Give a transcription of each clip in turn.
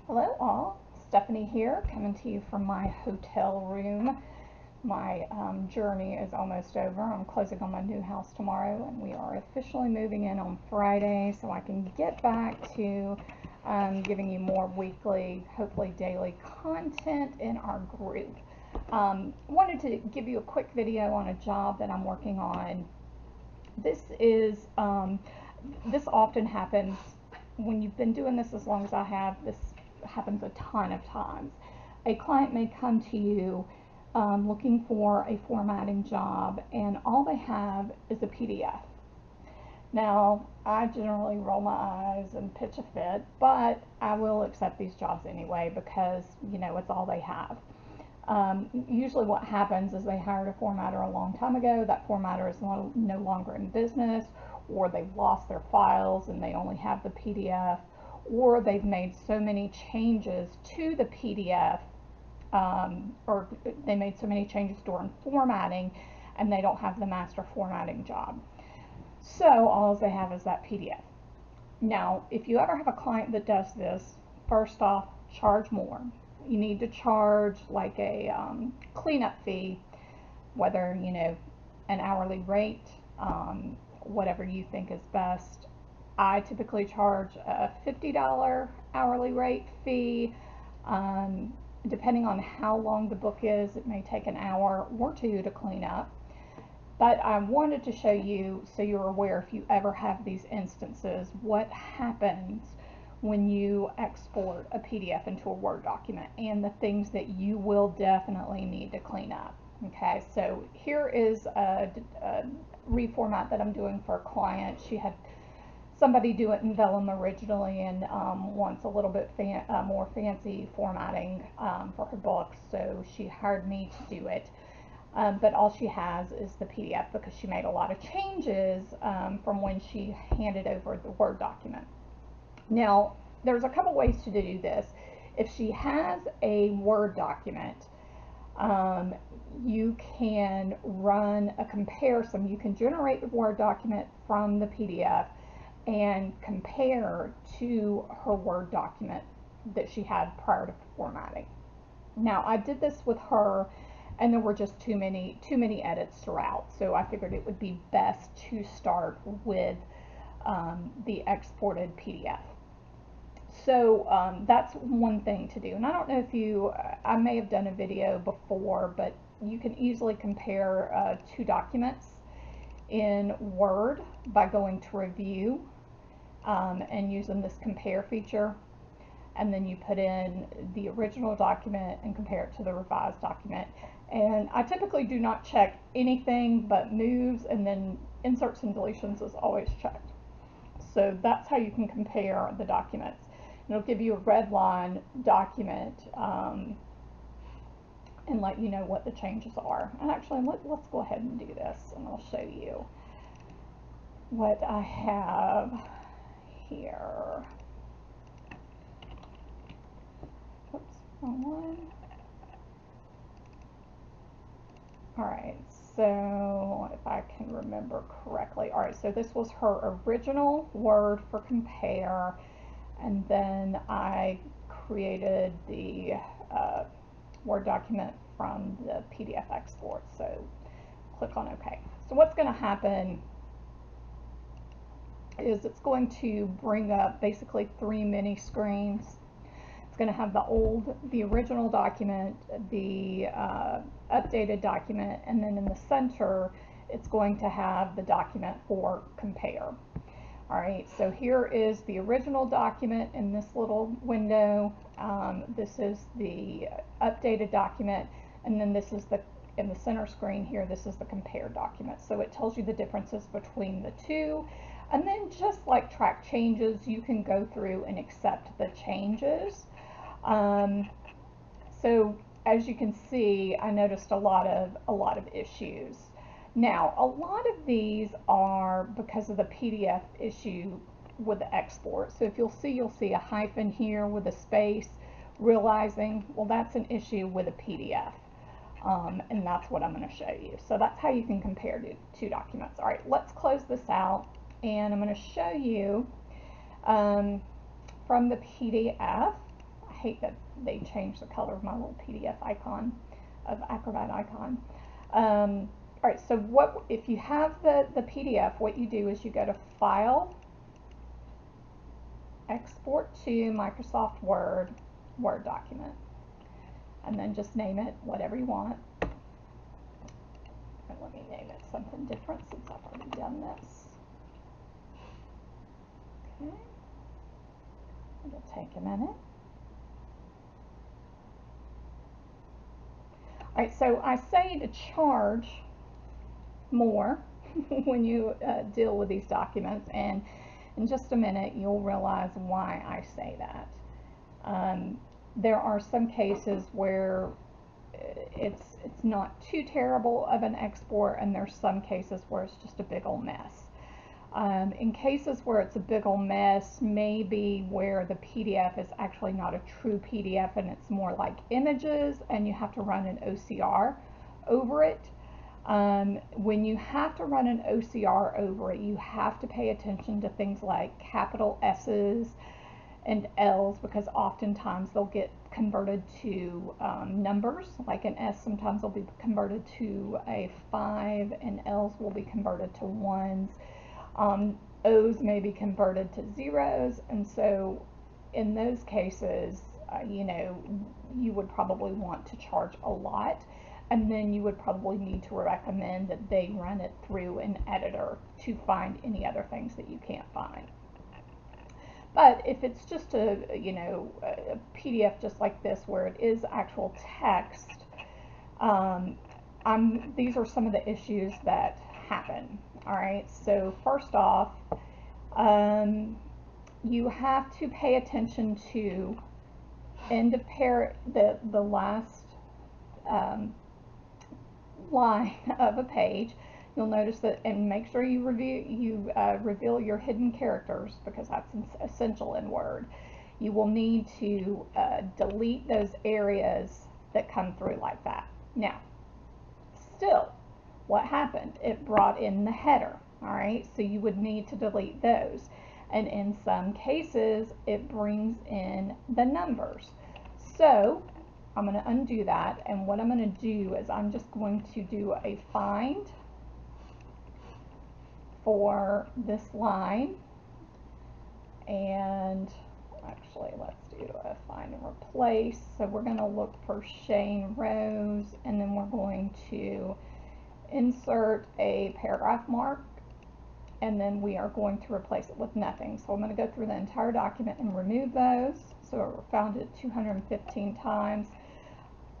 Hello all, Stephanie here, coming to you from my hotel room. My journey is almost over. I'm closing on my new house tomorrow, and we are officially moving in on Friday, so I can get back to giving you more weekly, hopefully daily content in our group. Wanted to give you a quick video on a job that I'm working on. This often happens when you've been doing this as long as I have. This happens a ton of times. A client may come to you looking for a formatting job, and all they have is a PDF. Now, I generally roll my eyes and pitch a fit, but I will accept these jobs anyway because, it's all they have. Usually what happens is they hired a formatter a long time ago. That formatter is no longer in business, or they've lost their files and they only have the PDF, or they've made so many changes to the PDF, or they made so many changes during formatting and they don't have the master formatting job. So all they have is that PDF. Now, if you ever have a client that does this, first off, charge more. You need to charge like a cleanup fee, whether, an hourly rate, whatever you think is best. I typically charge a $50 hourly rate fee. Depending on how long the book is, it may take an hour or two to clean up. But I wanted to show you, so you're aware, if you ever have these instances, what happens when you export a PDF into a Word document and the things that you will definitely need to clean up. Okay, so here is a reformat that I'm doing for a client. She had somebody do it in Vellum originally and wants a little bit more fancy formatting for her books, so she hired me to do it. But all she has is the PDF because she made a lot of changes from when she handed over the Word document. Now, there's a couple ways to do this. If she has a Word document, you can run a comparison. You can generate the Word document from the PDF and compare to her Word document that she had prior to formatting. Now, I did this with her, and there were just too many edits throughout, so I figured it would be best to start with the exported PDF. So that's one thing to do. And I don't know if I may have done a video before, but you can easily compare two documents in Word by going to Review and using this compare feature. And then you put in the original document and compare it to the revised document. And I typically do not check anything but moves, and then inserts and deletions is always checked. So that's how you can compare the documents. And it'll give you a red line document and let you know what the changes are. And actually, let's go ahead and do this, and I'll show you what I have here. Oops, wrong one. Alright, so if I can remember correctly, alright, so this was her original Word for compare, and then I created the Word document from the PDF export, so click on OK. So what's going to happen is it's going to bring up basically three mini screens. It's going to have the original document, the updated document, and then in the center it's going to have the document for compare. Alright, so here is the original document in this little window. This is the updated document, and then this is in the center screen here, this is the compare document. So it tells you the differences between the two. And then just like track changes, you can go through and accept the changes. So as you can see, I noticed a lot of issues. Now, a lot of these are because of the PDF issue with the export. So if you'll see a hyphen here with a space, realizing, well, that's an issue with a PDF. And that's what I'm going to show you. So that's how you can compare two documents. All right, let's close this out, and I'm going to show you from the PDF hate that they changed the color of my little PDF icon, of Acrobat icon. Alright, so what if you have the PDF, what you do is you go to File, Export to Microsoft Word document, and then just name it whatever you want. And let me name it something different since I've already done this. Okay, it'll take a minute. Alright, so I say to charge more when you deal with these documents, and in just a minute you'll realize why I say that. There are some cases where it's not too terrible of an export, and there's some cases where it's just a big old mess. In cases where it's a big old mess, maybe where the PDF is actually not a true PDF and it's more like images and you have to run an OCR over it. When you have to run an OCR over it, you have to pay attention to things like capital S's and L's, because oftentimes they'll get converted to numbers. Like an S sometimes will be converted to a 5, and L's will be converted to 1s. O's may be converted to 0s, and so in those cases, you know, you would probably want to charge a lot, and then you would probably need to recommend that they run it through an editor to find any other things that you can't find. But if it's just a PDF just like this, where it is actual text, these are some of the issues that happen. All right, so first off, you have to pay attention to end of the last line of a page. You'll notice that, and make sure you reveal your hidden characters, because that's essential in Word. You will need to delete those areas that come through like that. Now, still, what happened? It brought in the header. All right, so you would need to delete those. And in some cases, it brings in the numbers. So I'm going to undo that, and what I'm going to do is I'm just going to do a find for this line, and actually let's do a find and replace. So we're going to look for Shane Rose, and then we're going to insert a paragraph mark, and then we are going to replace it with nothing. So I'm going to go through the entire document and remove those. So I found it 215 times.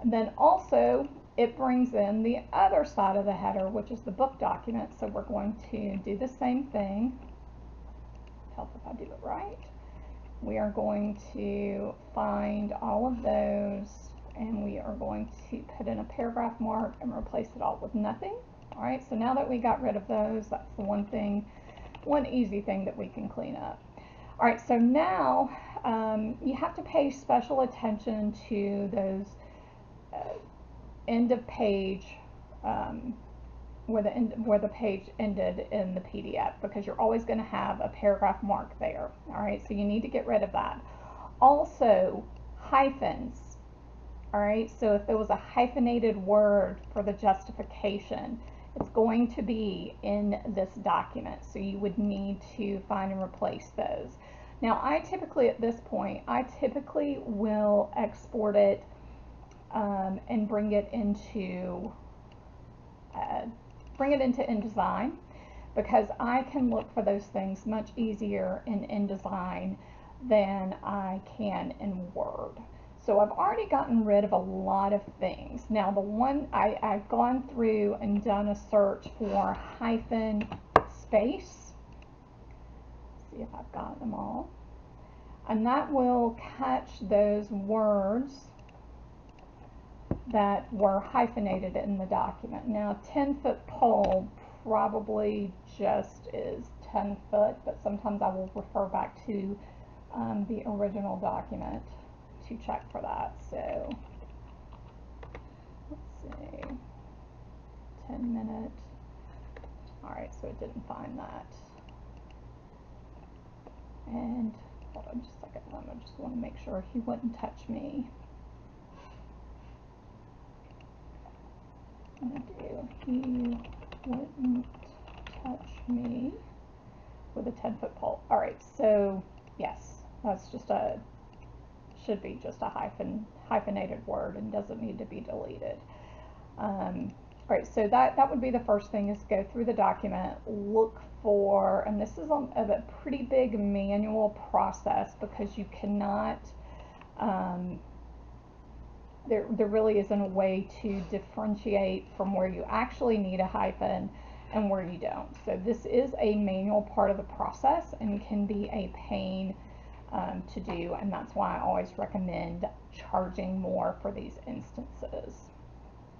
And then also it brings in the other side of the header, which is the book document. So we're going to do the same thing. Help if I do it right. We are going to find all of those, and we are going to put in a paragraph mark and replace it all with nothing. All right, so now that we got rid of those, that's the one easy thing that we can clean up. All right, so now you have to pay special attention to those end of page, where the page ended in the PDF, because you're always going to have a paragraph mark there. All right, so you need to get rid of that. Also, hyphens. All right, so if there was a hyphenated word for the justification, it's going to be in this document, so you would need to find and replace those. Now, I typically, at this point, will export it and bring it into InDesign, because I can look for those things much easier in InDesign than I can in Word. So I've already gotten rid of a lot of things. Now the one I've gone through and done a search for hyphen space. See if I've got them all. And that will catch those words that were hyphenated in the document. Now 10-foot pole probably just is 10 foot, but sometimes I will refer back to the original document to check for that. So let's see, 10-minute. All right, so it didn't find that. And hold on just a second. I just want to make sure he wouldn't touch me. I'm going to do, he wouldn't touch me with a 10-foot pole. All right, so yes, that's just a, should be just a hyphenated word and doesn't need to be deleted. All right, so that would be the first thing, is go through the document, look for, and this is a pretty big manual process because you cannot, there really isn't a way to differentiate from where you actually need a hyphen and where you don't. So this is a manual part of the process and can be a pain to do, and that's why I always recommend charging more for these instances.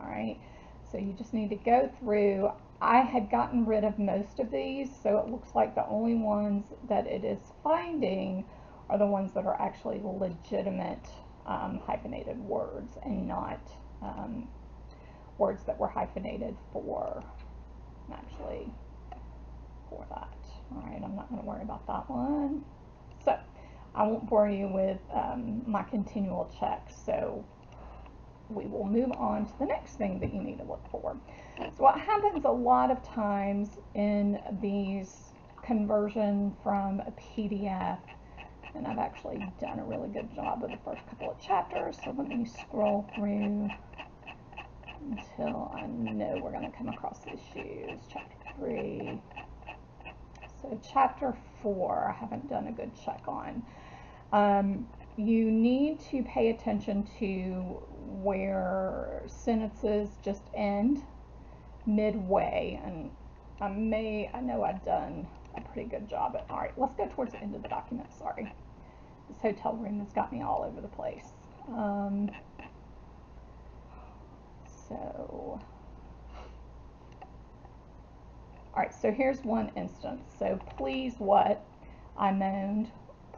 All right, so you just need to go through. I had gotten rid of most of these, so it looks like the only ones that it is finding are the ones that are actually legitimate hyphenated words and not words that were hyphenated for actually for that. All right, I'm not going to worry about that one. So I won't bore you with my continual checks, so we will move on to the next thing that you need to look for. So what happens a lot of times in these conversion from a PDF, and I've actually done a really good job with the first couple of chapters, so let me scroll through until I know we're going to come across issues. Chapter 3. So chapter 4, I haven't done a good check on. You need to pay attention to where sentences just end midway, and I know I've done a pretty good job at, all right, let's go towards the end of the document, sorry. This hotel room has got me all over the place. All right, so here's one instance. So please what? I moaned.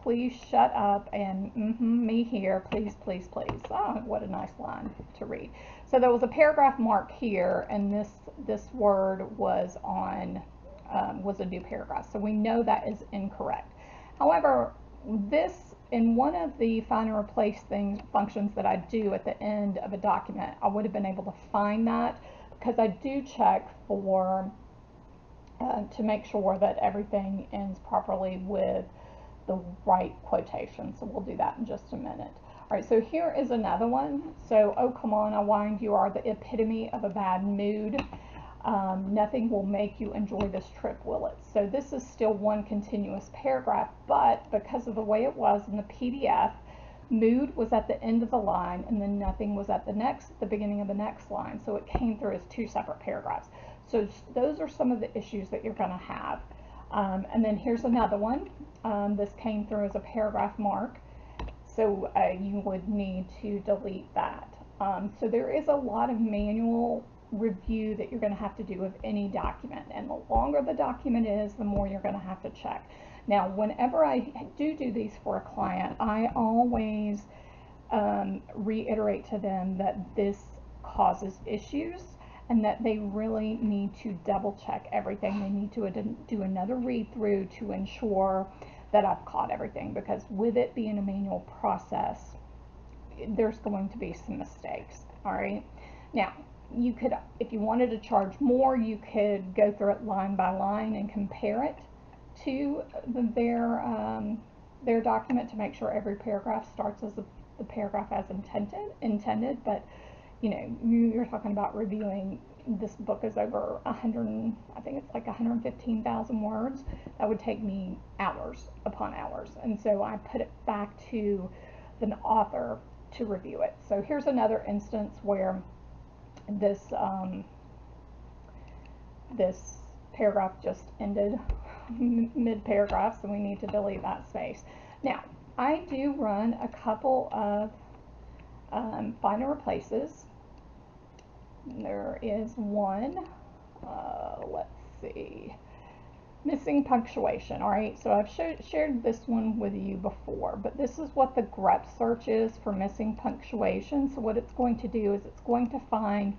Please shut up, and me here, please, please, please. Oh, what a nice line to read. So there was a paragraph mark here, and this word was on, was a new paragraph. So we know that is incorrect. However, this, in one of the find and replace functions that I do at the end of a document, I would have been able to find that because I do check for, to make sure that everything ends properly with the right quotation. So we'll do that in just a minute. All right, so here is another one. So, oh, come on, I wind, you are the epitome of a bad mood. Nothing will make you enjoy this trip, will it? So this is still one continuous paragraph, but because of the way it was in the PDF, mood was at the end of the line, and then nothing was at the beginning of the next line. So it came through as two separate paragraphs. So those are some of the issues that you're going to have. And then here's another one. This came through as a paragraph mark, so you would need to delete that. So there is a lot of manual review that you're going to have to do of any document, and the longer the document is, the more you're going to have to check. Now, whenever I do these for a client, I always reiterate to them that this causes issues and that they really need to double check everything. They need to do another read through to ensure that I've caught everything, because with it being a manual process, there's going to be some mistakes. All right. Now, you could, if you wanted to charge more, you could go through it line by line and compare it to their document to make sure every paragraph starts as the paragraph as intended. But you know, you're talking about reviewing, this book is over 100, I think it's like 115,000 words. That would take me hours upon hours. And so I put it back to the author to review it. So here's another instance where this this paragraph just ended mid-paragraph, so we need to delete that space. Now, I do run a couple of find and replaces. There is one, let's see, missing punctuation. All right, so I've shared this one with you before, but this is what the grep search is for missing punctuation. So what it's going to do is it's going to find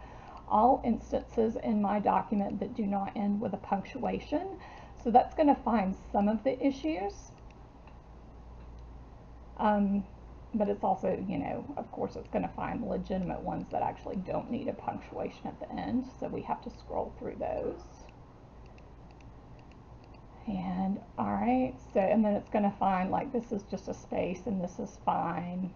all instances in my document that do not end with a punctuation. So that's going to find some of the issues. But it's also, you know, of course it's going to find legitimate ones that actually don't need a punctuation at the end, so we have to scroll through those. And alright, so and then it's going to find like this is just a space and this is fine,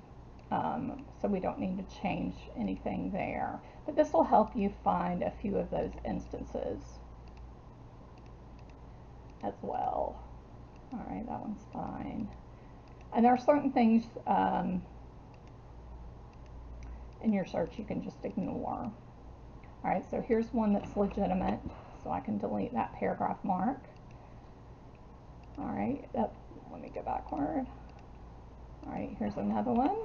so we don't need to change anything there. But this will help you find a few of those instances as well. Alright, that one's fine. And there are certain things in your search you can just ignore. Alright, so here's one that's legitimate, so I can delete that paragraph mark. Alright, let me go backward. Alright, here's another one.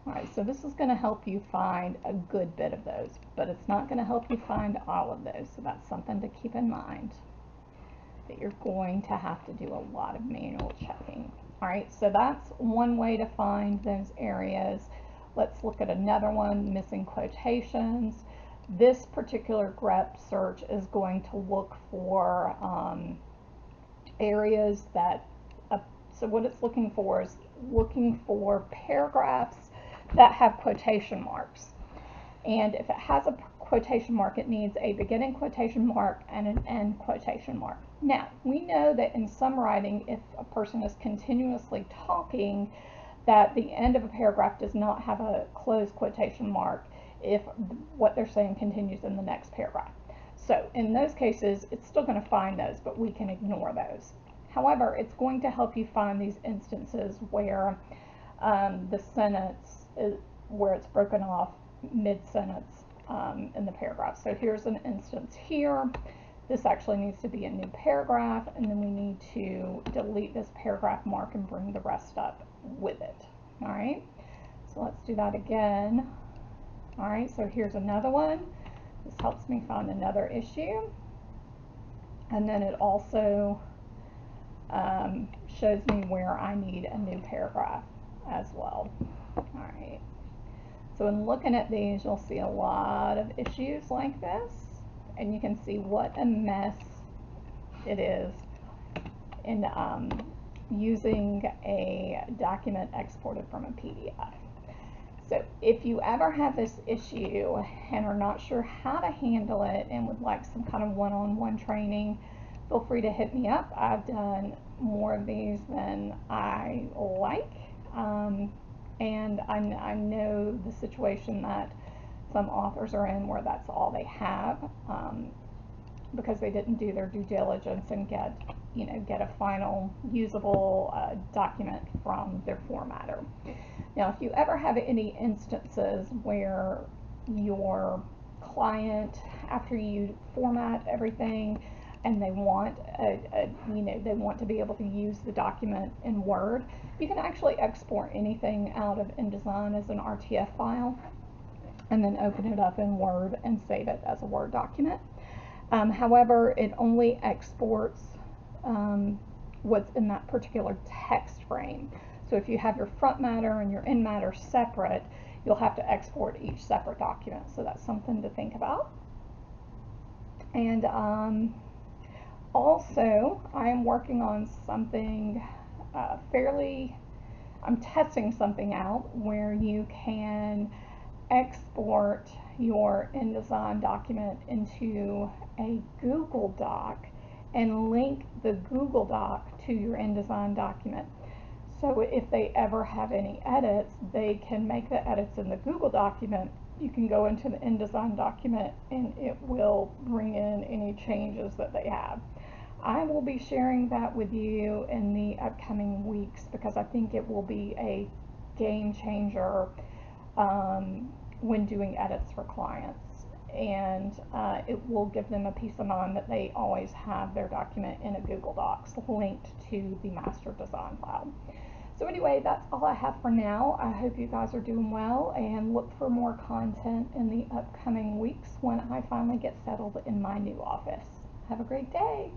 Alright, so this is going to help you find a good bit of those, but it's not going to help you find all of those, so that's something to keep in mind, that you're going to have to do a lot of manual checking. Alright, so that's one way to find those areas. Let's look at another one, missing quotations. This particular grep search is going to look for areas that, so what it's looking for is looking for paragraphs that have quotation marks. And if it has a quotation mark, it needs a beginning quotation mark and an end quotation mark. Now, we know that in some writing, if a person is continuously talking, that the end of a paragraph does not have a closed quotation mark if what they're saying continues in the next paragraph. So in those cases, it's still going to find those, but we can ignore those. However, it's going to help you find these instances where the sentence is, where it's broken off mid-sentence in the paragraph. So here's an instance here. This actually needs to be a new paragraph, and then we need to delete this paragraph mark and bring the rest up with it. All right, so let's do that again. All right, so here's another one. This helps me find another issue, and then it also shows me where I need a new paragraph as well. All right, so in looking at these, you'll see a lot of issues like this, and you can see what a mess it is in using a document exported from a PDF. So if you ever have this issue and are not sure how to handle it and would like some kind of one-on-one training, feel free to hit me up. I've done more of these than I like, and I know the situation that some authors are in where that's all they have, because they didn't do their due diligence and get a final usable document from their formatter. Now, if you ever have any instances where your client, after you format everything, and they want they want to be able to use the document in Word, you can actually export anything out of InDesign as an RTF file, and then open it up in Word and save it as a Word document. However, it only exports what's in that particular text frame. So if you have your front matter and your end matter separate, you'll have to export each separate document. So that's something to think about. And also, I am working on something I'm testing something out where you can export your InDesign document into a Google Doc and link the Google Doc to your InDesign document. So if they ever have any edits, they can make the edits in the Google document. You can go into the InDesign document and it will bring in any changes that they have. I will be sharing that with you in the upcoming weeks because I think it will be a game changer when doing edits for clients, and it will give them a peace of mind that they always have their document in a Google Docs linked to the master design file. So anyway, that's all I have for now. I hope you guys are doing well, and look for more content in the upcoming weeks when I finally get settled in my new office. Have a great day.